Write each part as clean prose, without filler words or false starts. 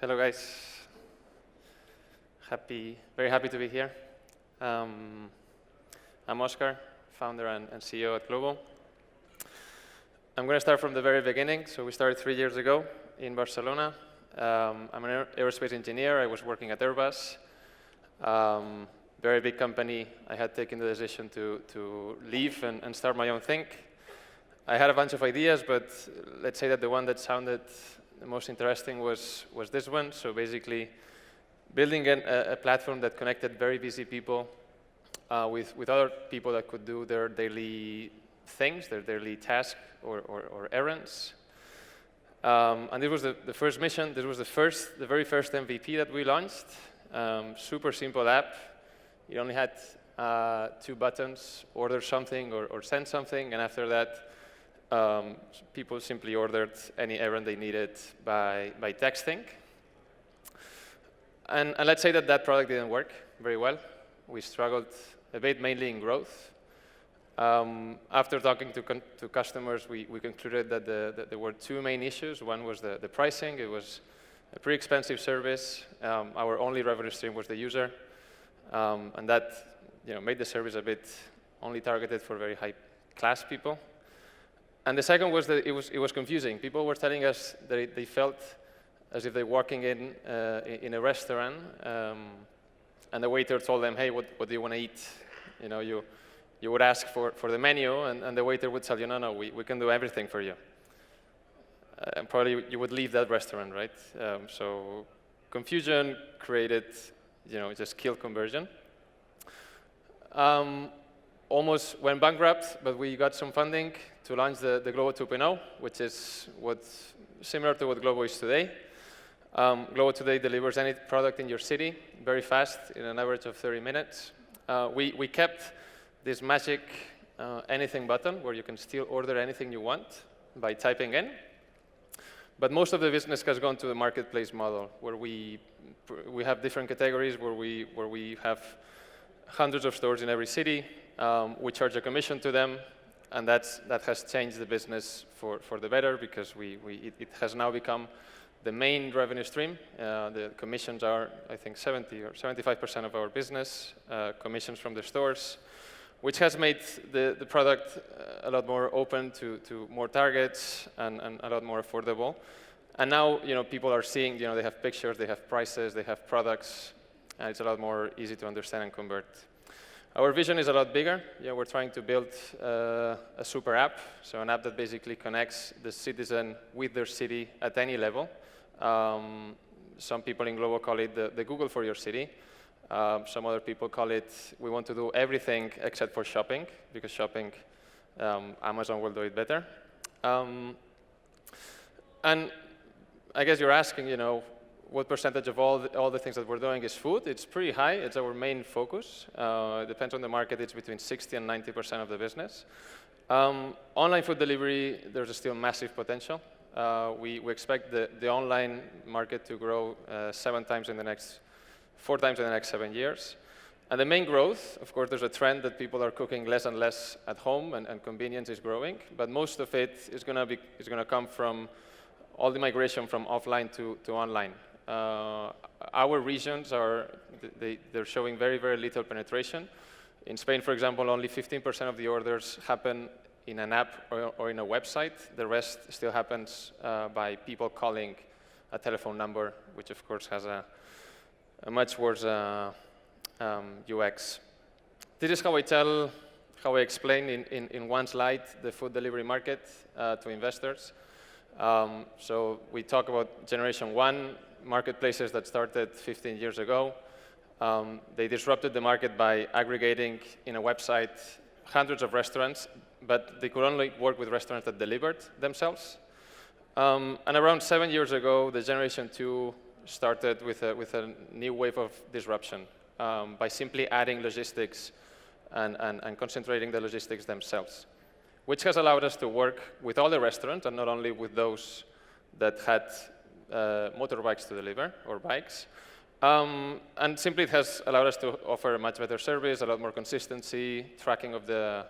Hello, guys. Very happy to be here. I'm Oscar, founder and CEO at Glovo. I'm going to start from the very beginning. So we started 3 years ago in Barcelona. I'm an aerospace engineer. I was working at Airbus. Very big company. I had taken the decision to leave and start my own thing. I had a bunch of ideas, but let's say that the one that sounded the most interesting was this one. So basically, building a platform that connected very busy people with other people that could do their daily things, their daily tasks or errands. And this was the first mission. This was the very first MVP that we launched. Super simple app. You only had 2 buttons: order something or send something, and after that, people simply ordered any errand they needed by texting. And let's say that product didn't work very well. We struggled a bit, mainly in growth. After talking to customers, we concluded that there were 2 main issues. One was the pricing. It was a pretty expensive service. Our only revenue stream was the user. And that made the service a bit only targeted for very high-class people. And the second was that it was confusing. People were telling us that they felt as if they're walking in a restaurant, and the waiter told them, "Hey, what do you want to eat?" You would ask for the menu, and the waiter would tell you, "No, we can do everything for you." And probably you would leave that restaurant, right? So confusion created, just killed conversion. Almost went bankrupt, but we got some funding to launch the Glovo 2.0, which is similar to what Glovo is today. Glovo today delivers any product in your city very fast, in an average of 30 minutes. We kept this magic anything button where you can still order anything you want by typing in. But most of the business has gone to the marketplace model, where we have different categories, where we have hundreds of stores in every city. We charge a commission to them, and that has changed the business for the better, because it has now become the main revenue stream. The commissions are, I think, 70 or 75% of our business, commissions from the stores, which has made the product a lot more open to more targets and a lot more affordable. And now, people are seeing, they have pictures, they have prices, they have products, and it's a lot more easy to understand and convert. Our vision is a lot bigger. We're trying to build a super app, so an app that basically connects the citizen with their city at any level. Some people in Glovo call it the Google for your city. Some other people call it, we want to do everything except for shopping, because shopping, Amazon will do it better. And I guess you're asking, what percentage of all the things that we're doing is food? It's pretty high. It's our main focus. It depends on the market. It's between 60 and 90% of the business. Online food delivery, there's still massive potential. We expect the online market to grow 4 times in the next 7 years. And the main growth, of course, there's a trend that people are cooking less and less at home, and convenience is growing. But most of it is going to come from all the migration from offline to online. Our regions they're showing very, very little penetration. In Spain, for example, only 15% of the orders happen in an app or in a website. The rest still happens by people calling a telephone number, which of course has a much worse UX. This is how I explain in one slide the food delivery market to investors. So we talk about generation 1, marketplaces that started 15 years ago. They disrupted the market by aggregating in a website hundreds of restaurants, but they could only work with restaurants that delivered themselves. And around 7 years ago, the generation 2 started with a new wave of disruption by simply adding logistics and concentrating the logistics themselves, which has allowed us to work with all the restaurants and not only with those that had motorbikes to deliver or bikes. And simply it has allowed us to offer a much better service, a lot more consistency, tracking of the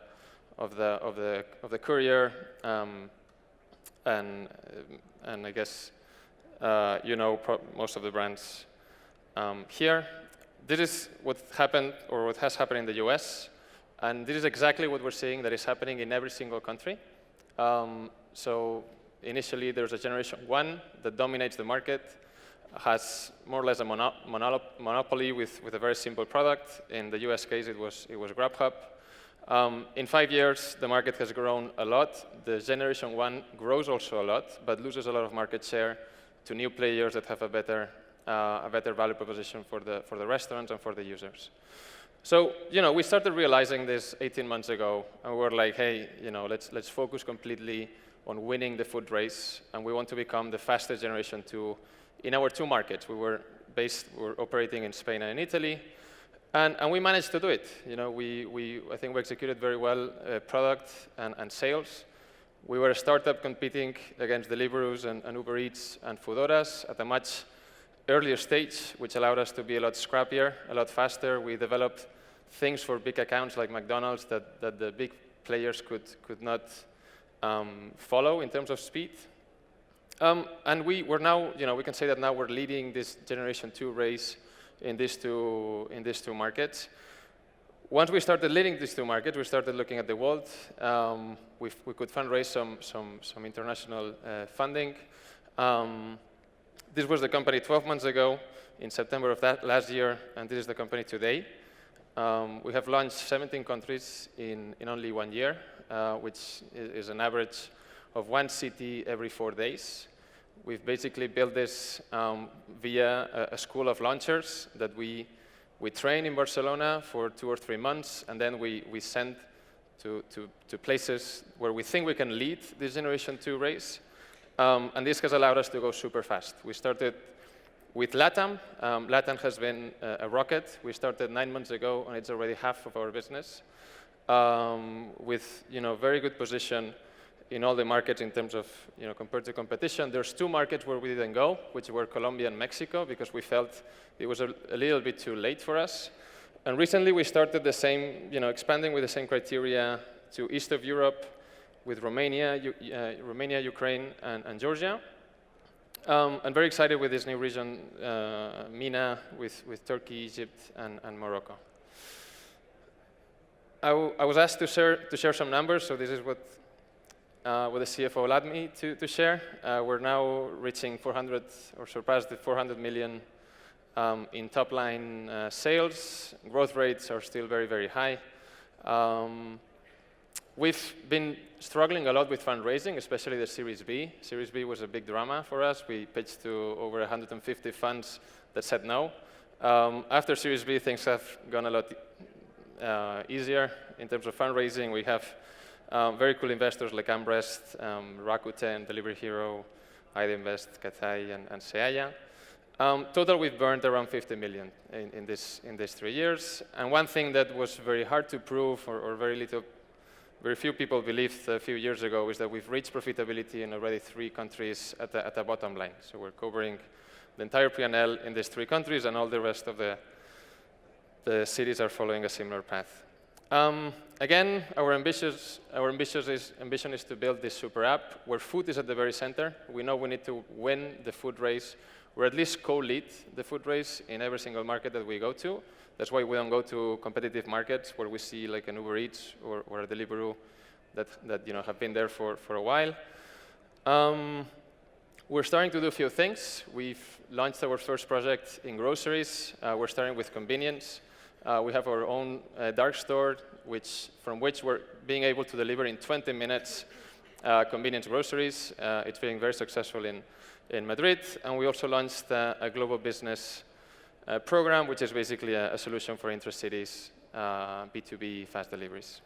courier, and I guess you know most of the brands here. This is what happened, or what has happened in the US. And this is exactly what we're seeing that is happening in every single country. So initially, there's a generation 1 that dominates the market, has more or less a monopoly with a very simple product. In the US case, it was Grubhub. In 5 years, the market has grown a lot. The generation 1 grows also a lot, but loses a lot of market share to new players that have a better value proposition for the restaurants and for the users. So, we started realizing this 18 months ago, and we were like, hey, let's focus completely on winning the food race, and we want to become the fastest generation 2 in our 2 markets. We're operating in Spain and in Italy, and we managed to do it. I think we executed very well product and sales. We were a startup competing against Deliveroo and Uber Eats and Foodoras at a much earlier stage, which allowed us to be a lot scrappier, a lot faster. We developed things for big accounts like McDonald's that the big players could not follow in terms of speed. And we're now, we can say that now we're leading this generation 2 race in these two markets. Once we started leading these 2 markets, we started looking at the world. We could fundraise some international funding. This was the company 12 months ago, in September of that last year, and this is the company today. We have launched 17 countries in only 1 year, which is an average of 1 city every 4 days. We've basically built this via a school of launchers that we train in Barcelona for 2 or 3 months, and then we send to places where we think we can lead this generation 2 race. And this has allowed us to go super fast. We started with LATAM. LATAM has been a rocket. We started 9 months ago, and it's already half of our business, with very good position in all the markets in terms of compared to competition. There's 2 markets where we didn't go, which were Colombia and Mexico, because we felt it was a little bit too late for us. And recently, we started the same, expanding with the same criteria to east of Europe, with Romania, Ukraine, and Georgia. I'm very excited with this new region, MENA, with Turkey, Egypt, and Morocco. I was asked to share some numbers, so this is what the CFO allowed me to share. We're now reaching 400, or surpassed the 400 million in top-line sales. Growth rates are still very, very high. We've been struggling a lot with fundraising, especially the Series B. Series B was a big drama for us. We pitched to over 150 funds that said no. After Series B, things have gone a lot easier in terms of fundraising. We have very cool investors like Amrest, Rakuten, Delivery Hero, ID Invest, Cathay, and Seaya. Total, we've burned around 50 million in these 3 years. And one thing that was very hard to prove, or very few people believed a few years ago, is that we've reached profitability in already 3 countries at the bottom line. So we're covering the entire P&L in these 3 countries, and all the rest of the cities are following a similar path. Again, our ambition is to build this super app where food is at the very center. We know we need to win the food race, or at least co-lead the food race in every single market that we go to. That's why we don't go to competitive markets where we see like an Uber Eats or a Deliveroo that have been there for a while. We're starting to do a few things. We've launched our first project in groceries. We're starting with convenience. We have our own dark store, from which we're being able to deliver in 20 minutes convenience groceries. It's being very successful in Madrid. And we also launched a Glovo business program, which is basically a solution for intra-cities B2B fast deliveries.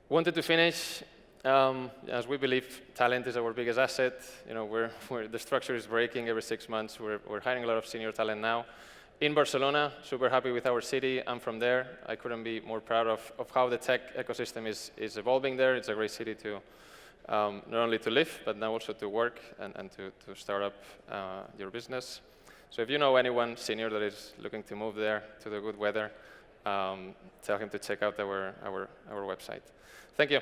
Wanted to finish, as we believe talent is our biggest asset. The structure is breaking every 6 months. We're hiring a lot of senior talent now. In Barcelona, super happy with our city. I'm from there. I couldn't be more proud of how the tech ecosystem is evolving there. It's a great city to not only to live, but now also to work and to start up your business. So if you know anyone senior that is looking to move there to the good weather, tell him to check out our website. Thank you.